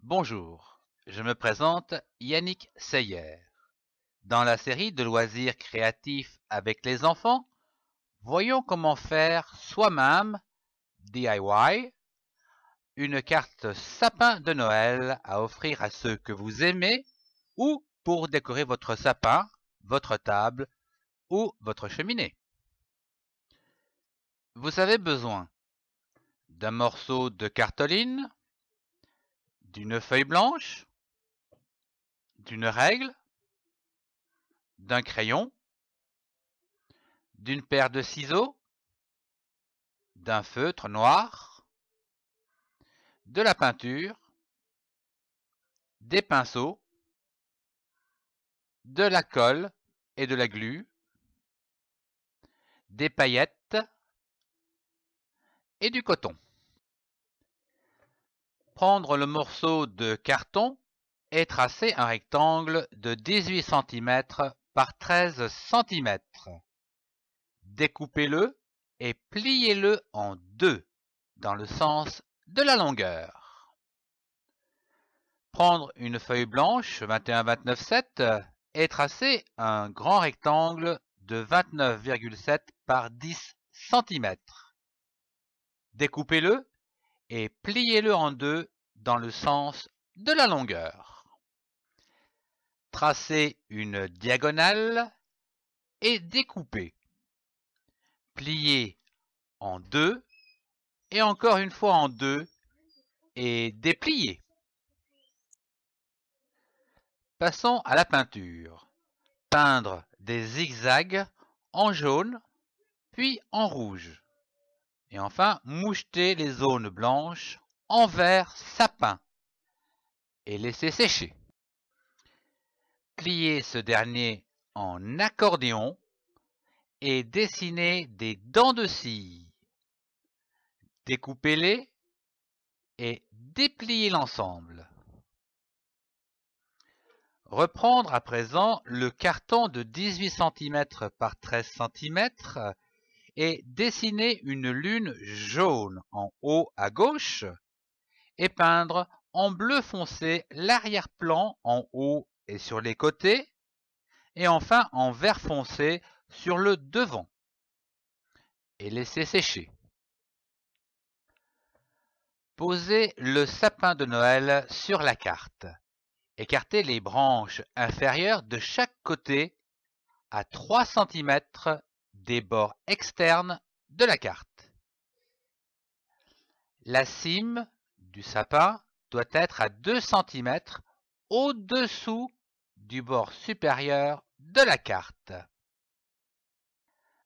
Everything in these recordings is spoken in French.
Bonjour, je me présente Yannick Seyer. Dans la série de loisirs créatifs avec les enfants, voyons comment faire soi-même, DIY, une carte sapin de Noël à offrir à ceux que vous aimez ou pour décorer votre sapin, votre table ou votre cheminée. Vous avez besoin d'un morceau de cartoline, d'une feuille blanche, d'une règle, d'un crayon, d'une paire de ciseaux, d'un feutre noir, de la peinture, des pinceaux, de la colle et de la glu, des paillettes et du coton. Prendre le morceau de carton et tracer un rectangle de 18 cm par 13 cm. Découpez-le et pliez-le en deux dans le sens de la longueur. Prendre une feuille blanche 21-29-7 et tracer un grand rectangle de 29,7 par 10 cm. Découpez-le et pliez-le en deux dans le sens de la longueur. Tracez une diagonale et découpez. Pliez en deux et encore une fois en deux et dépliez. Passons à la peinture. Peindre des zigzags en jaune, puis en rouge. Et enfin, moucheter les zones blanches en vert sapin et laisser sécher. Pliez ce dernier en accordéon et dessinez des dents de scie. Découpez-les et dépliez l'ensemble. Reprendre à présent le carton de 18 cm par 13 cm et dessiner une lune jaune en haut à gauche et peindre en bleu foncé l'arrière-plan en haut et sur les côtés et enfin en vert foncé sur le devant et laisser sécher. Posez le sapin de Noël sur la carte. Écartez les branches inférieures de chaque côté à 3 cm des bords externes de la carte. La cime du sapin doit être à 2 cm au-dessous du bord supérieur de la carte.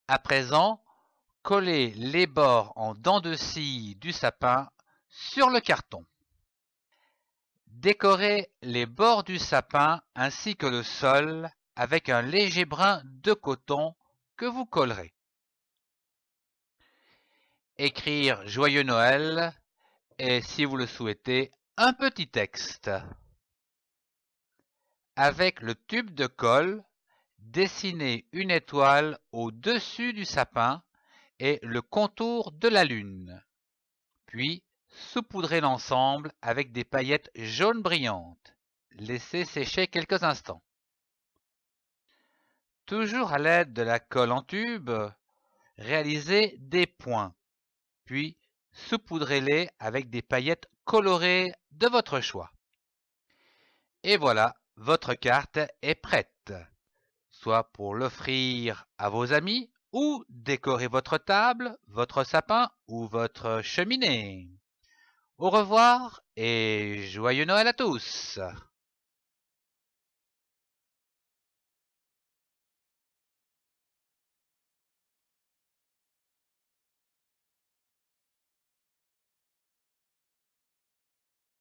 À présent, collez les bords en dents de scie du sapin sur le carton. Décorez les bords du sapin ainsi que le sol avec un léger brin de coton que vous collerez. Écrire Joyeux Noël et, si vous le souhaitez, un petit texte. Avec le tube de colle, dessinez une étoile au-dessus du sapin et le contour de la lune. Puis, saupoudrez l'ensemble avec des paillettes jaunes brillantes. Laissez sécher quelques instants. Toujours à l'aide de la colle en tube, réalisez des points, puis saupoudrez-les avec des paillettes colorées de votre choix. Et voilà, votre carte est prête, soit pour l'offrir à vos amis ou décorer votre table, votre sapin ou votre cheminée. Au revoir et joyeux Noël à tous!